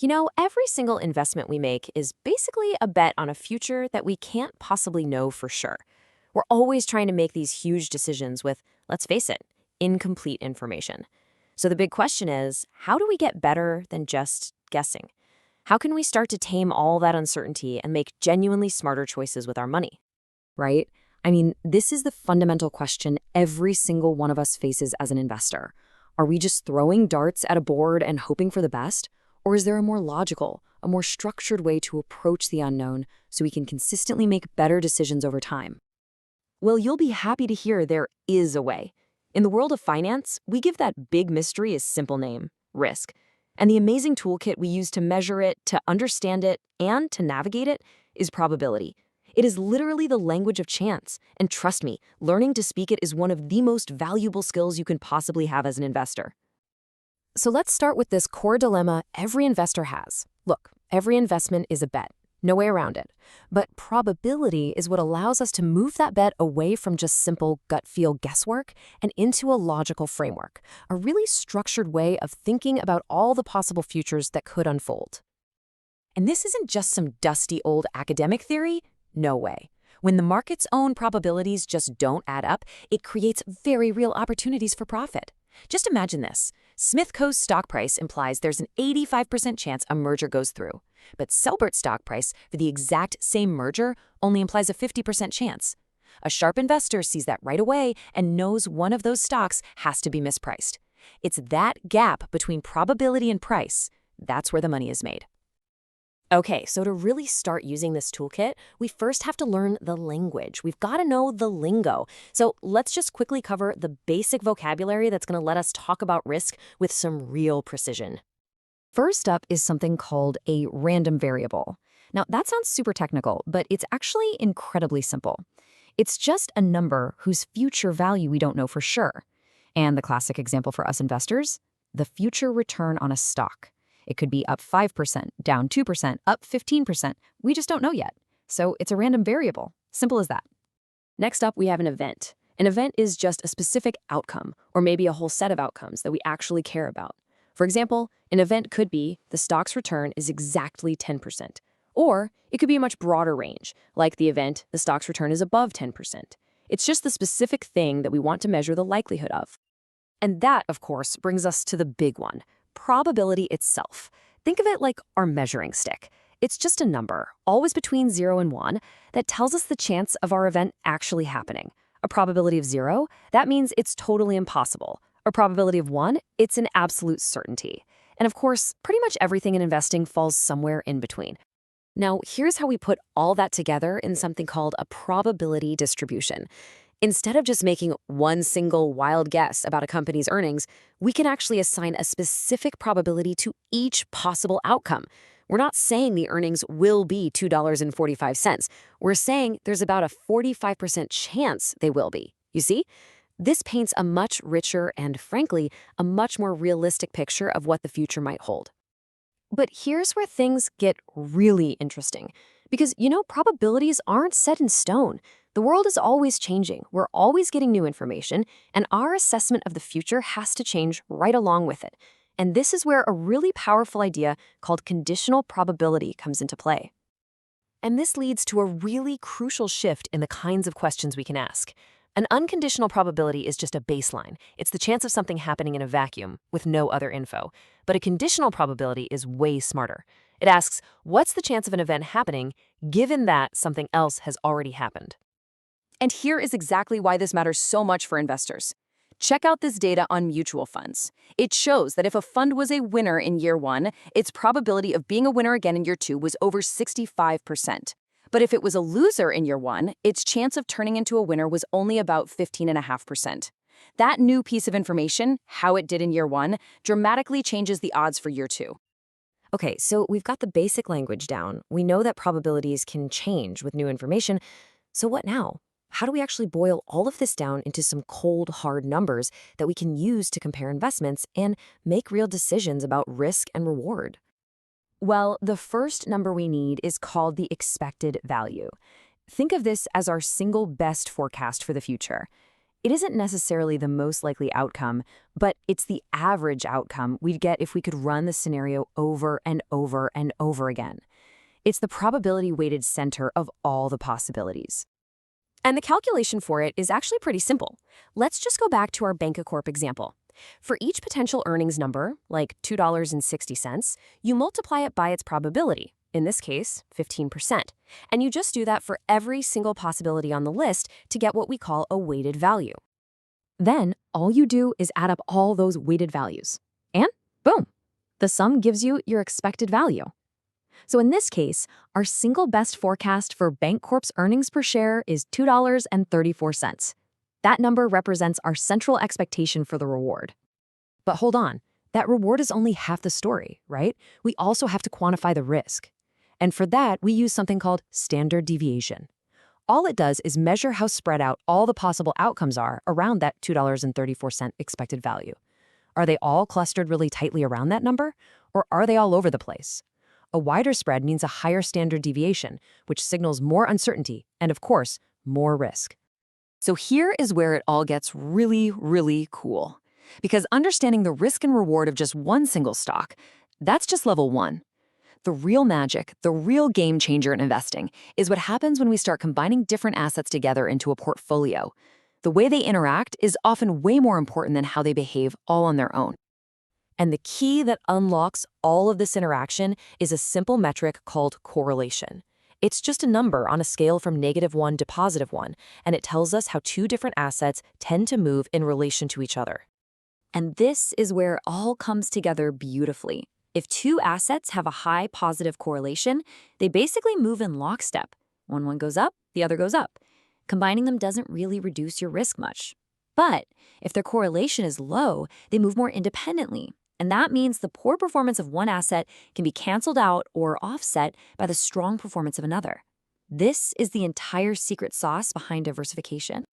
Every single investment we make is basically a bet on a future that we can't possibly know for sure. We're always trying to make these huge decisions with, let's face it, incomplete information. So the big question is, how do we get better than just guessing? How can we start to tame all that uncertainty and make genuinely smarter choices with our money? Right? This is the fundamental question every single one of us faces as an investor. Are we just throwing darts at a board and hoping for the best? Or is there a more logical, a more structured way to approach the unknown so we can consistently make better decisions over time? Well, you'll be happy to hear there is a way. In the world of finance, we give that big mystery a simple name, risk. And the amazing toolkit we use to measure it, to understand it, and to navigate it is probability. It is literally the language of chance. And trust me, learning to speak it is one of the most valuable skills you can possibly have as an investor. So let's start with this core dilemma every investor has. Look, every investment is a bet. No way around it. But probability is what allows us to move that bet away from just simple gut feel guesswork and into a logical framework, a really structured way of thinking about all the possible futures that could unfold. And this isn't just some dusty old academic theory. No way. When the market's own probabilities just don't add up, it creates very real opportunities for profit. Just imagine this. Smith Co.'s stock price implies there's an 85% chance a merger goes through. But Selbert's stock price for the exact same merger only implies a 50% chance. A sharp investor sees that right away and knows one of those stocks has to be mispriced. It's that gap between probability and price. That's where the money is made. Okay, so to really start using this toolkit, we first have to learn the language. We've got to know the lingo. So let's just quickly cover the basic vocabulary that's going to let us talk about risk with some real precision. First up is something called a random variable. Now, that sounds super technical, but it's actually incredibly simple. It's just a number whose future value we don't know for sure. And the classic example for us investors, the future return on a stock. It could be up 5%, down 2%, up 15%. We just don't know yet. So it's a random variable. Simple as that. Next up, we have an event. An event is just a specific outcome, or maybe a whole set of outcomes that we actually care about. For example, an event could be the stock's return is exactly 10%. Or it could be a much broader range, like the event the stock's return is above 10%. It's just the specific thing that we want to measure the likelihood of. And that, of course, brings us to the big one. Probability itself. Think of it like our measuring stick. It's just a number, always between 0 and 1, that tells us the chance of our event actually happening. A probability of 0, that means it's totally impossible. A probability of 1, it's an absolute certainty. And of course, pretty much everything in investing falls somewhere in between. Now, here's how we put all that together in something called a probability distribution. Instead of just making one single wild guess about a company's earnings, we can actually assign a specific probability to each possible outcome. We're not saying the earnings will be $2.45. We're saying there's about a 45% chance they will be. You see? This paints a much richer and, frankly, a much more realistic picture of what the future might hold. But here's where things get really interesting. Because, probabilities aren't set in stone. The world is always changing. We're always getting new information, and our assessment of the future has to change right along with it. And this is where a really powerful idea called conditional probability comes into play. And this leads to a really crucial shift in the kinds of questions we can ask. An unconditional probability is just a baseline. It's the chance of something happening in a vacuum with no other info. But a conditional probability is way smarter. It asks, what's the chance of an event happening given that something else has already happened? And here is exactly why this matters so much for investors. Check out this data on mutual funds. It shows that if a fund was a winner in year 1, its probability of being a winner again in year 2 was over 65%. But if it was a loser in year 1, its chance of turning into a winner was only about 15.5%. That new piece of information, how it did in year 1, dramatically changes the odds for year 2. Okay, so we've got the basic language down. We know that probabilities can change with new information. So what now? How do we actually boil all of this down into some cold, hard numbers that we can use to compare investments and make real decisions about risk and reward? Well, the first number we need is called the expected value. Think of this as our single best forecast for the future. It isn't necessarily the most likely outcome, but it's the average outcome we'd get if we could run the scenario over and over and over again. It's the probability-weighted center of all the possibilities. And the calculation for it is actually pretty simple. Let's just go back to our Bank-A-Corp example. For each potential earnings number, like $2.60, you multiply it by its probability, in this case, 15%. And you just do that for every single possibility on the list to get what we call a weighted value. Then, all you do is add up all those weighted values. And boom, the sum gives you your expected value. So in this case, our single best forecast for Bancorp's earnings per share is $2.34. That number represents our central expectation for the reward. But hold on, that reward is only half the story, right? We also have to quantify the risk. And for that, we use something called standard deviation. All it does is measure how spread out all the possible outcomes are around that $2.34 expected value. Are they all clustered really tightly around that number, or are they all over the place? A wider spread means a higher standard deviation, which signals more uncertainty and, of course, more risk. So here is where it all gets really, really cool. Because understanding the risk and reward of just one single stock, that's just level one. The real magic, the real game changer in investing, is what happens when we start combining different assets together into a portfolio. The way they interact is often way more important than how they behave all on their own. And the key that unlocks all of this interaction is a simple metric called correlation. It's just a number on a scale from -1 to +1, and it tells us how two different assets tend to move in relation to each other. And this is where it all comes together beautifully. If two assets have a high positive correlation, they basically move in lockstep. When one goes up, the other goes up. Combining them doesn't really reduce your risk much. But if their correlation is low, they move more independently. And that means the poor performance of one asset can be canceled out or offset by the strong performance of another. This is the entire secret sauce behind diversification.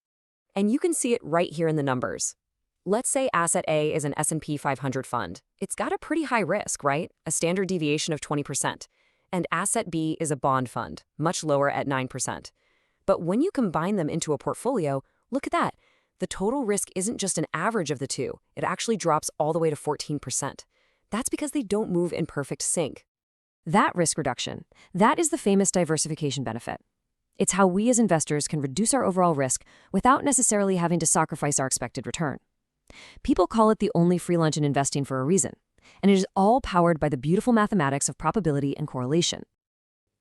And you can see it right here in the numbers. Let's say asset A is an S&P 500 fund. It's got a pretty high risk, right? A standard deviation of 20%. And asset B is a bond fund, much lower at 9%. But when you combine them into a portfolio, look at that. The total risk isn't just an average of the two. It actually drops all the way to 14%. That's because they don't move in perfect sync. That risk reduction, that is the famous diversification benefit. It's how we as investors can reduce our overall risk without necessarily having to sacrifice our expected return. People call it the only free lunch in investing for a reason, and it is all powered by the beautiful mathematics of probability and correlation.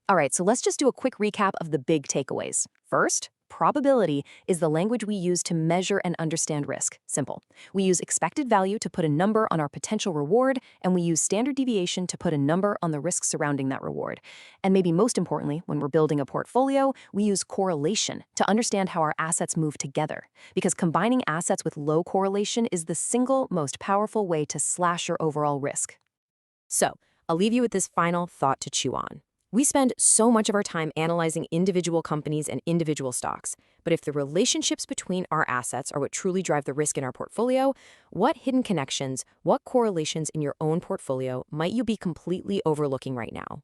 All right, so let's just do a quick recap of the big takeaways. First, probability is the language we use to measure and understand risk. Simple. We use expected value to put a number on our potential reward, and we use standard deviation to put a number on the risk surrounding that reward. And maybe most importantly, when we're building a portfolio, we use correlation to understand how our assets move together. Because combining assets with low correlation is the single most powerful way to slash your overall risk. So, I'll leave you with this final thought to chew on. We spend so much of our time analyzing individual companies and individual stocks, but if the relationships between our assets are what truly drive the risk in our portfolio, what hidden connections, what correlations in your own portfolio might you be completely overlooking right now?